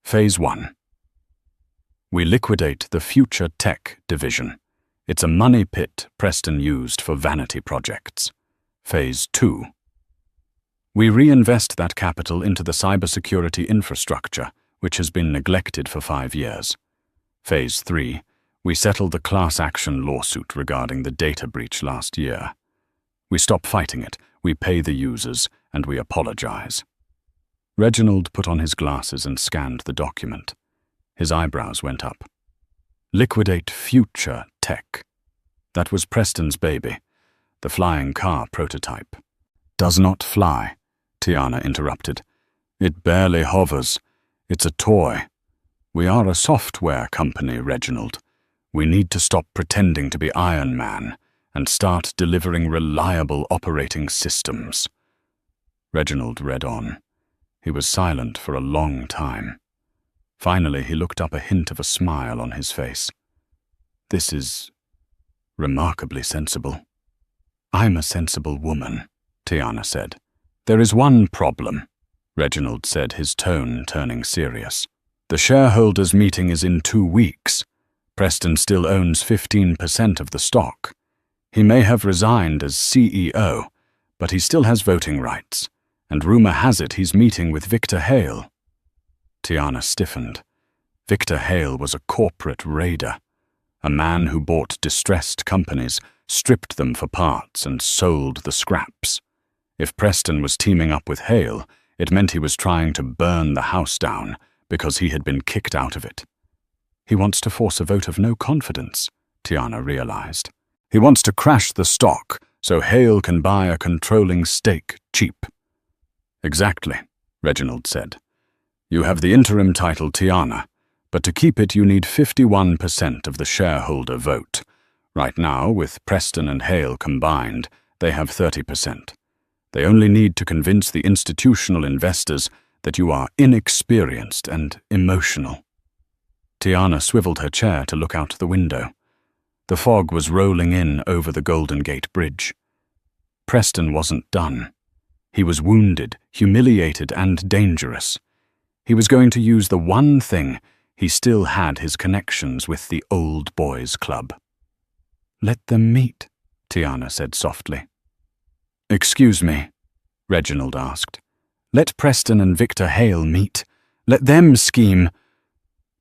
Phase 1. We liquidate the Future Tech division. It's a money pit Preston used for vanity projects. Phase 2. We reinvest that capital into the cybersecurity infrastructure, which has been neglected for 5 years. Phase 3. We settle the class action lawsuit regarding the data breach last year. We stop fighting it, we pay the users, and we apologize. Reginald put on his glasses and scanned the document. His eyebrows went up. Liquidate Future Tech. That was Preston's baby, the flying car prototype. Does not fly, Tiana interrupted. It barely hovers. It's a toy. We are a software company, Reginald. We need to stop pretending to be Iron Man and start delivering reliable operating systems. Reginald read on. He was silent for a long time. Finally, he looked up, a hint of a smile on his face. This is remarkably sensible. I'm a sensible woman, Tiana said. There is one problem, Reginald said, his tone turning serious. The shareholders' meeting is in 2 weeks. Preston still owns 15% of the stock. He may have resigned as CEO, but he still has voting rights, and rumor has it he's meeting with Victor Hale. Tiana stiffened. Victor Hale was a corporate raider, a man who bought distressed companies, stripped them for parts, and sold the scraps. If Preston was teaming up with Hale, it meant he was trying to burn the house down because he had been kicked out of it. He wants to force a vote of no confidence, Tiana realized. He wants to crash the stock so Hale can buy a controlling stake cheap. Exactly, Reginald said. You have the interim title Tiana, but to keep it you need 51% of the shareholder vote. Right now, with Preston and Hale combined, they have 30%. They only need to convince the institutional investors that you are inexperienced and emotional." Tiana swiveled her chair to look out the window. The fog was rolling in over the Golden Gate Bridge. Preston wasn't done. He was wounded, humiliated, and dangerous. He was going to use the one thing he still had: his connections with the Old Boys Club. "Let them meet," Tiana said softly. "Excuse me," Reginald asked. "Let Preston and Victor Hale meet. Let them scheme."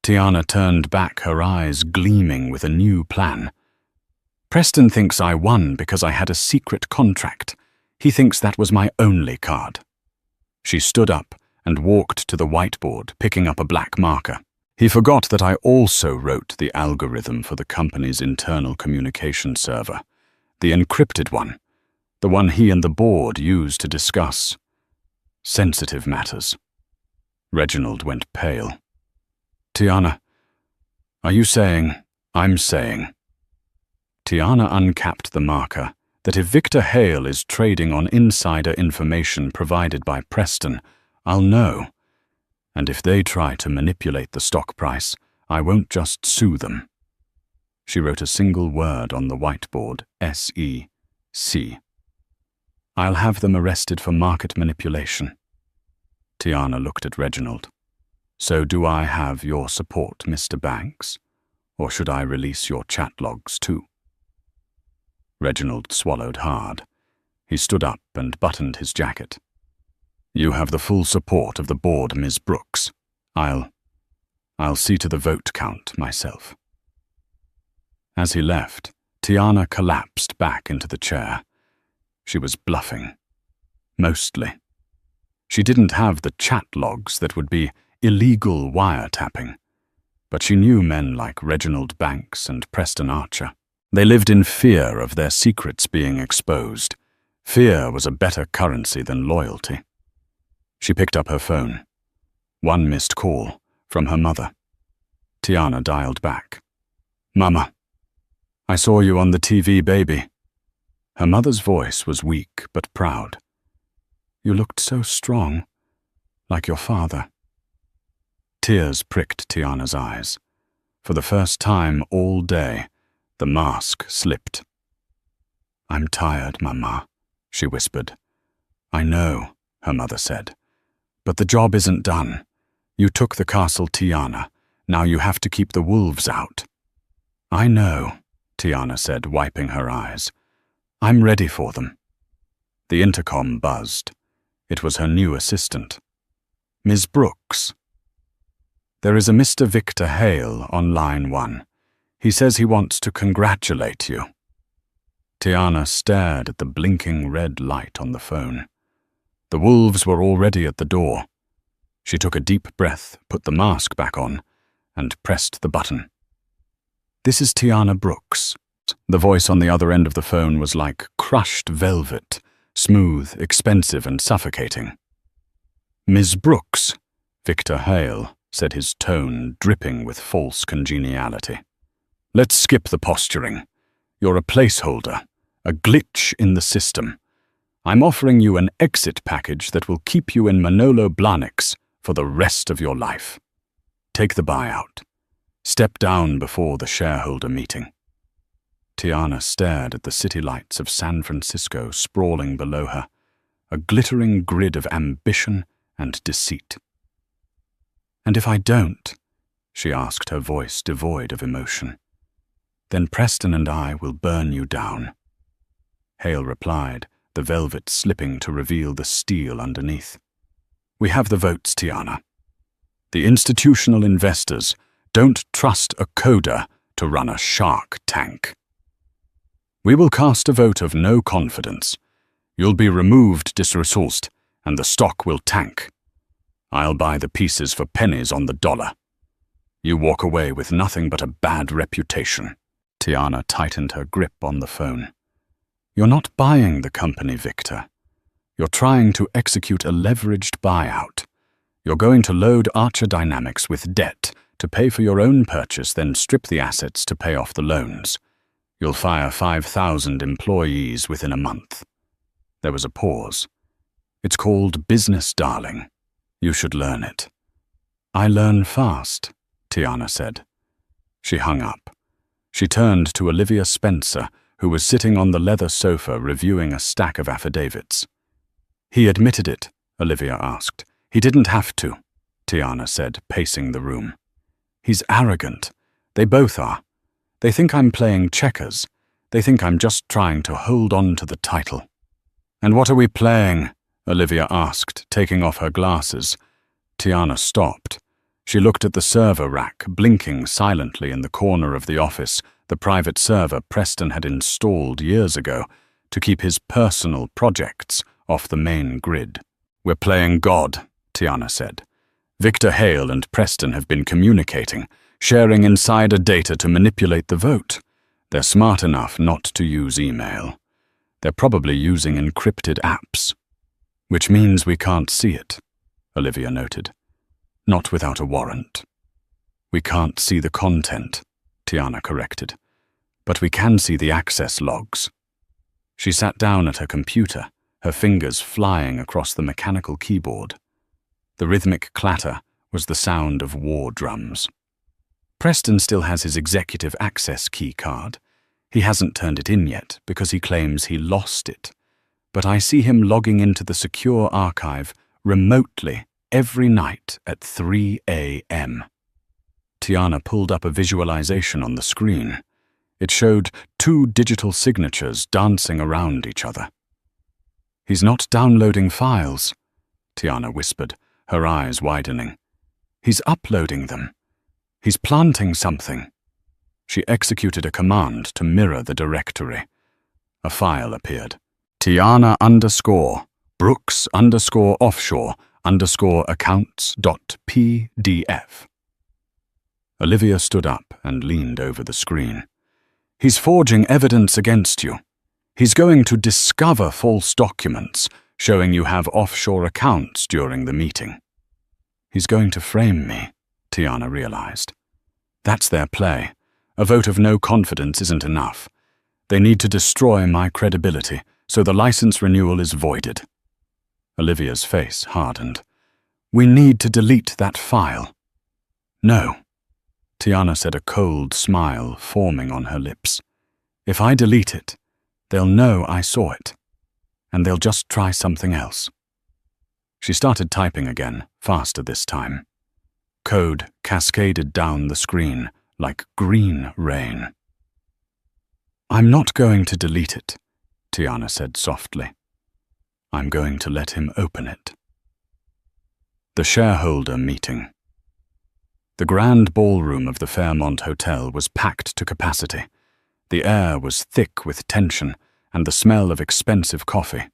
Tiana turned back, her eyes gleaming with a new plan. "Preston thinks I won because I had a secret contract. He thinks that was my only card." She stood up and walked to the whiteboard, picking up a black marker. "He forgot that I also wrote the algorithm for the company's internal communication server, the encrypted one, the one he and the board use to discuss sensitive matters." Reginald went pale. "Tiana, are you saying I'm saying?" Tiana uncapped the marker that if Victor Hale is trading on insider information provided by Preston, I'll know. And if they try to manipulate the stock price, I won't just sue them. She wrote a single word on the whiteboard, SEC. "I'll have them arrested for market manipulation." Tiana looked at Reginald. "So do I have your support, Mr. Banks? Or should I release your chat logs too?" Reginald swallowed hard. He stood up and buttoned his jacket. "You have the full support of the board, Ms. Brooks. I'll see to the vote count myself." As he left, Tiana collapsed back into the chair. She was bluffing. Mostly. She didn't have the chat logs that would be illegal wiretapping, but she knew men like Reginald Banks and Preston Archer. They lived in fear of their secrets being exposed. Fear was a better currency than loyalty. She picked up her phone. One missed call from her mother. Tiana dialed back. "Mama, I saw you on the TV, baby." Her mother's voice was weak but proud. "You looked so strong, like your father." Tears pricked Tiana's eyes. For the first time all day, the mask slipped. "I'm tired, Mama," she whispered. "I know," her mother said. "But the job isn't done. You took the castle, Tiana. Now you have to keep the wolves out." "I know," Tiana said, wiping her eyes. "I'm ready for them." The intercom buzzed. It was her new assistant. "Ms. Brooks." "There is a Mr. Victor Hale on line 1. He says he wants to congratulate you." Tiana stared at the blinking red light on the phone. The wolves were already at the door. She took a deep breath, put the mask back on, and pressed the button. "This is Tiana Brooks." The voice on the other end of the phone was like crushed velvet, smooth, expensive, and suffocating. "Ms. Brooks," Victor Hale said, his tone dripping with false congeniality. "Let's skip the posturing. You're a placeholder, a glitch in the system. I'm offering you an exit package that will keep you in Manolo Blahnik's for the rest of your life. Take the buyout. Step down before the shareholder meeting." Tiana stared at the city lights of San Francisco sprawling below her, a glittering grid of ambition and deceit. "And if I don't?" she asked, her voice devoid of emotion. "Then Preston and I will burn you down." Hale replied, the velvet slipping to reveal the steel underneath. "We have the votes, Tiana. The institutional investors don't trust a coder to run a shark tank. We will cast a vote of no confidence. You'll be removed disresourced, and the stock will tank. I'll buy the pieces for pennies on the dollar. You walk away with nothing but a bad reputation." Tiana tightened her grip on the phone. "You're not buying the company, Victor. You're trying to execute a leveraged buyout. You're going to load Archer Dynamics with debt to pay for your own purchase, then strip the assets to pay off the loans. You'll fire 5,000 employees within a month." There was a pause. "It's called business, darling. You should learn it. I learn fast, Tiana said. She hung up. She turned to Olivia Spencer, who was sitting on the leather sofa reviewing a stack of affidavits. He admitted it, Olivia asked. He didn't have to, Tiana said, pacing the room. He's arrogant. They both are. They think I'm playing checkers. They think I'm just trying to hold on to the title. And what are we playing? Olivia asked, taking off her glasses. Tiana stopped. She looked at the server rack, blinking silently in the corner of the office, the private server Preston had installed years ago to keep his personal projects off the main grid. We're playing God, Tiana said. Victor Hale and Preston have been communicating, sharing insider data to manipulate the vote. They're smart enough not to use email. They're probably using encrypted apps. Which means we can't see it, Olivia noted. Not without a warrant. We can't see the content, Tiana corrected. But we can see the access logs. She sat down at her computer, her fingers flying across the mechanical keyboard. The rhythmic clatter was the sound of war drums. Preston still has his executive access key card. He hasn't turned it in yet because he claims he lost it. But I see him logging into the secure archive remotely every night at 3 a.m. Tiana pulled up a visualization on the screen. It showed 2 digital signatures dancing around each other. He's not downloading files, Tiana whispered, her eyes widening. He's uploading them. He's planting something. She executed a command to mirror the directory. A file appeared. Tiana_Brooks_offshore_accounts.pdf. Olivia stood up and leaned over the screen. He's forging evidence against you. He's going to discover false documents showing you have offshore accounts during the meeting. He's going to frame me, Tiana realized. That's their play. A vote of no confidence isn't enough. They need to destroy my credibility, so the license renewal is voided. Olivia's face hardened. We need to delete that file. No. Tiana said, a cold smile forming on her lips. If I delete it, they'll know I saw it, and they'll just try something else. She started typing again, faster this time. Code cascaded down the screen like green rain. I'm not going to delete it, Tiana said softly. I'm going to let him open it. The shareholder meeting. The grand ballroom of the Fairmont Hotel was packed to capacity. The air was thick with tension and the smell of expensive coffee.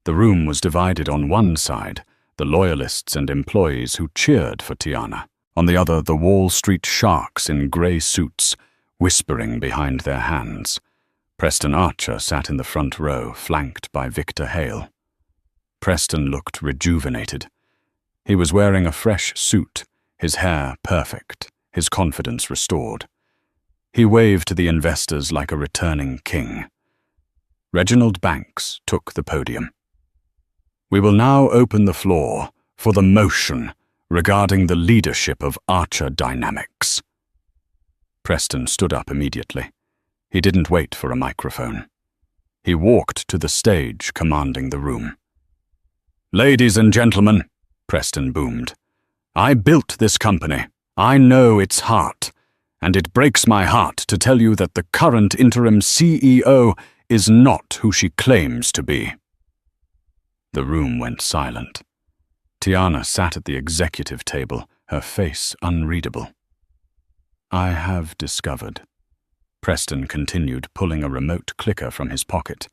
The room was divided on one side, the loyalists and employees who cheered for Tiana. On the other, the Wall Street sharks in grey suits, whispering behind their hands. Preston Archer sat in the front row, flanked by Victor Hale. Preston looked rejuvenated. He was wearing a fresh suit, his hair perfect, his confidence restored. He waved to the investors like a returning king. Reginald Banks took the podium. We will now open the floor for the motion regarding the leadership of Archer Dynamics. Preston stood up immediately. He didn't wait for a microphone. He walked to the stage, commanding the room. Ladies and gentlemen, Preston boomed, I built this company. I know its heart, and it breaks my heart to tell you that the current interim CEO is not who she claims to be. The room went silent. Tiana sat at the executive table, her face unreadable. I have discovered, Preston continued, pulling a remote clicker from his pocket,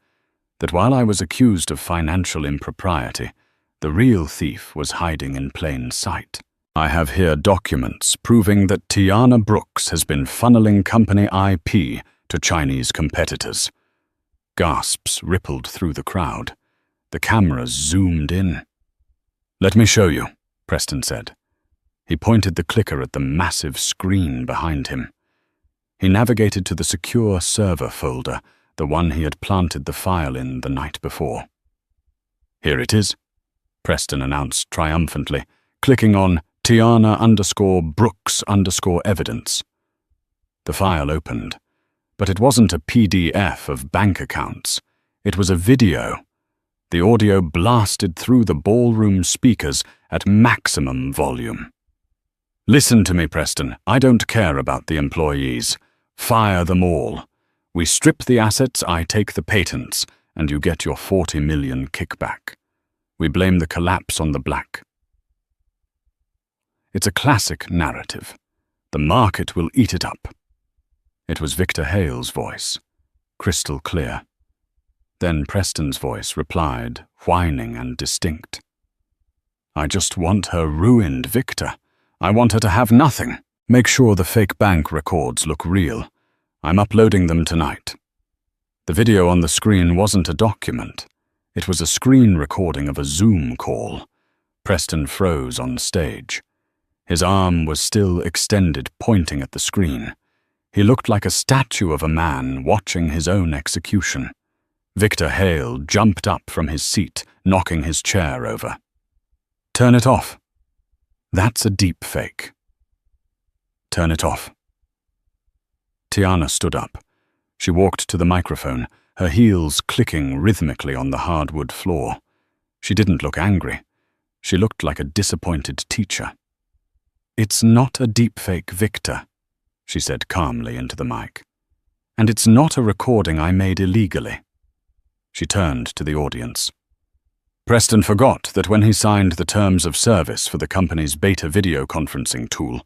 that while I was accused of financial impropriety, the real thief was hiding in plain sight. I have here documents proving that Tiana Brooks has been funneling company IP to Chinese competitors. Gasps rippled through the crowd. The cameras zoomed in. Let me show you, Preston said. He pointed the clicker at the massive screen behind him. He navigated to the secure server folder, the one he had planted the file in the night before. Here it is. Preston announced triumphantly, clicking on Tiana_Brooks_evidence. The file opened, but it wasn't a PDF of bank accounts. It was a video. The audio blasted through the ballroom speakers at maximum volume. "Listen to me, Preston. I don't care about the employees. Fire them all. We strip the assets, I take the patents, and you get your 40 million kickback. We blame the collapse on the black." It's a classic narrative. The market will eat it up. It was Victor Hale's voice, crystal clear. Then Preston's voice replied, whining and distinct. "I just want her ruined, Victor. I want her to have nothing. Make sure the fake bank records look real. I'm uploading them tonight." The video on the screen wasn't a document. It was a screen recording of a Zoom call. Preston froze on stage. His arm was still extended, pointing at the screen. He looked like a statue of a man watching his own execution. Victor Hale jumped up from his seat, knocking his chair over. "Turn it off. That's a deep fake. Turn it off." Tiana stood up. She walked to the microphone, her heels clicking rhythmically on the hardwood floor. She didn't look angry. She looked like a disappointed teacher. "It's not a deepfake, Victor," she said calmly into the mic. "And it's not a recording I made illegally." She turned to the audience. Preston forgot that when he signed the terms of service for the company's beta video conferencing tool,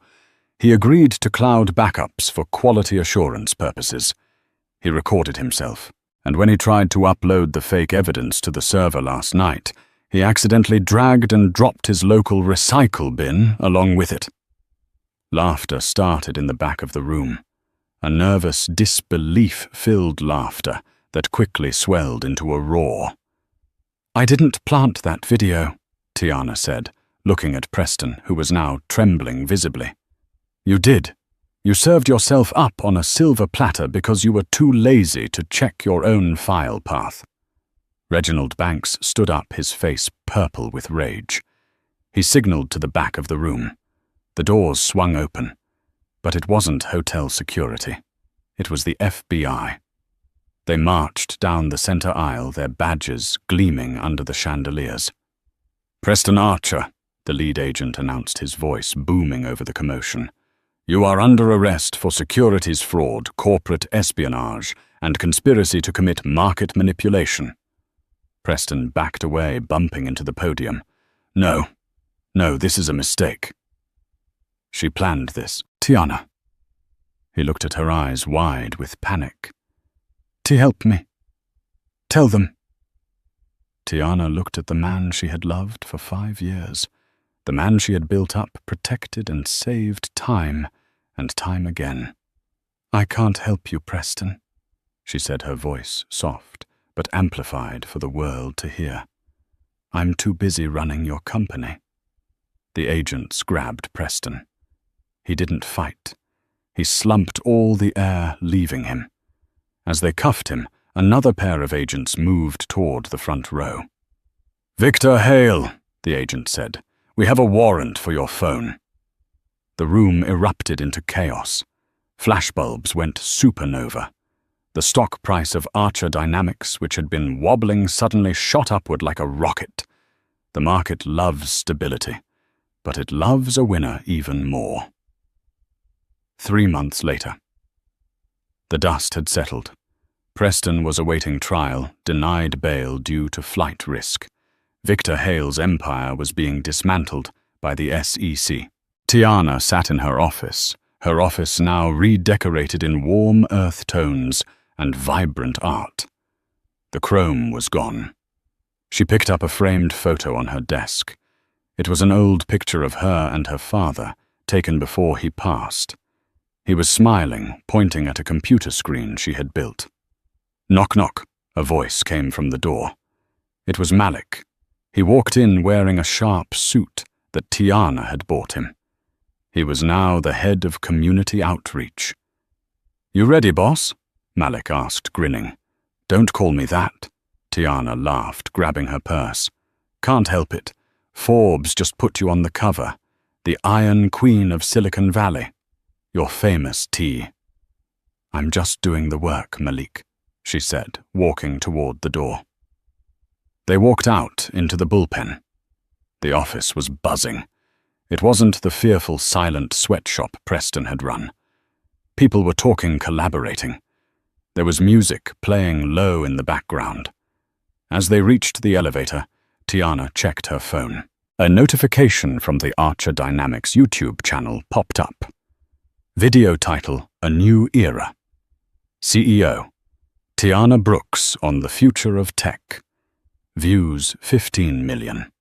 he agreed to cloud backups for quality assurance purposes. He recorded himself, and when he tried to upload the fake evidence to the server last night, he accidentally dragged and dropped his local recycle bin along with it. Laughter started in the back of the room, a nervous, disbelief-filled laughter that quickly swelled into a roar. "I didn't plant that video," Tiana said, looking at Preston, who was now trembling visibly. "You did. You served yourself up on a silver platter because you were too lazy to check your own file path." Reginald Banks stood up, his face purple with rage. He signaled to the back of the room. The doors swung open, but it wasn't hotel security. It was the FBI. They marched down the center aisle, their badges gleaming under the chandeliers. "Preston Archer," the lead agent announced, his voice booming over the commotion. "You are under arrest for securities fraud, corporate espionage, and conspiracy to commit market manipulation." Preston backed away, bumping into the podium. No, this is a mistake." "She planned this, Tiana." He looked at her eyes wide with panic. "To help me. Tell them." Tiana looked at the man she had loved for 5 years, the man she had built up, protected and saved time and time again. "I can't help you, Preston," she said, her voice soft but amplified for the world to hear. "I'm too busy running your company." The agents grabbed Preston. He didn't fight. He slumped, all the air leaving him. As they cuffed him, another pair of agents moved toward the front row. "Victor Hale," the agent said, "we have a warrant for your phone." The room erupted into chaos. Flashbulbs went supernova. The stock price of Archer Dynamics, which had been wobbling, suddenly shot upward like a rocket. The market loves stability, but it loves a winner even more. 3 months later. The dust had settled. Preston was awaiting trial, denied bail due to flight risk. Victor Hale's empire was being dismantled by the SEC. Tiana sat in her office now redecorated in warm earth tones and vibrant art. The chrome was gone. She picked up a framed photo on her desk. It was an old picture of her and her father, taken before he passed. He was smiling, pointing at a computer screen she had built. "Knock, knock," a voice came from the door. It was Malik. He walked in wearing a sharp suit that Tiana had bought him. He was now the head of community outreach. "You ready, boss?" Malik asked, grinning. "Don't call me that." Tiana laughed, grabbing her purse. "Can't help it. Forbes just put you on the cover. The Iron Queen of Silicon Valley. You're famous, T. I'm just doing the work, Malik, she said, walking toward the door. They walked out into the bullpen. The office was buzzing. It wasn't the fearful, silent sweatshop Preston had run. People were talking, collaborating. There was music playing low in the background. As they reached the elevator, Tiana checked her phone. A notification from the Archer Dynamics YouTube channel popped up. Video title, A New Era. CEO, Tiana Brooks on the future of tech. Views 15 million.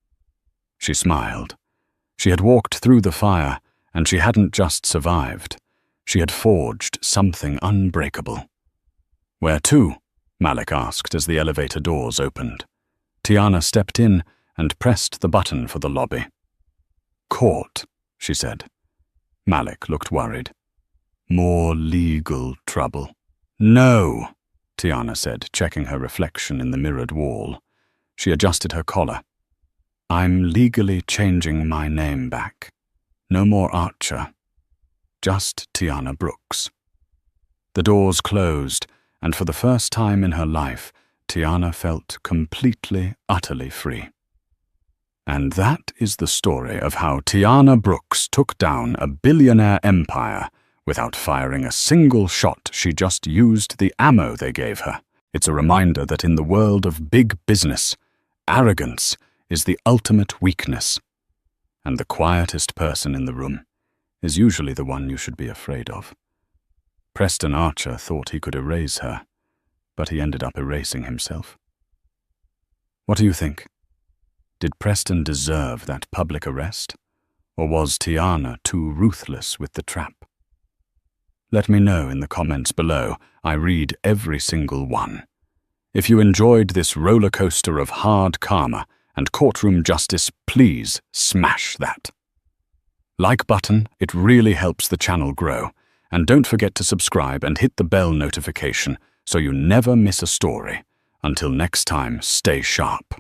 She smiled. She had walked through the fire, and she hadn't just survived. She had forged something unbreakable. Where to? Malik asked as the elevator doors opened. Tiana stepped in and pressed the button for the lobby. Court, she said. Malik looked worried. More legal trouble. No, Tiana said, checking her reflection in the mirrored wall. She adjusted her collar. I'm legally changing my name back. No more Archer. Just Tiana Brooks. The doors closed, and for the first time in her life, Tiana felt completely, utterly free. And that is the story of how Tiana Brooks took down a billionaire empire without firing a single shot. She just used the ammo they gave her. It's a reminder that in the world of big business, arrogance is the ultimate weakness. And the quietest person in the room is usually the one you should be afraid of. Preston Archer thought he could erase her, but he ended up erasing himself. What do you think? Did Preston deserve that public arrest, or was Tiana too ruthless with the trap? Let me know in the comments below. I read every single one. If you enjoyed this roller coaster of hard karma and courtroom justice, please smash that like button. It really helps the channel grow. And don't forget to subscribe and hit the bell notification so you never miss a story. Until next time, stay sharp.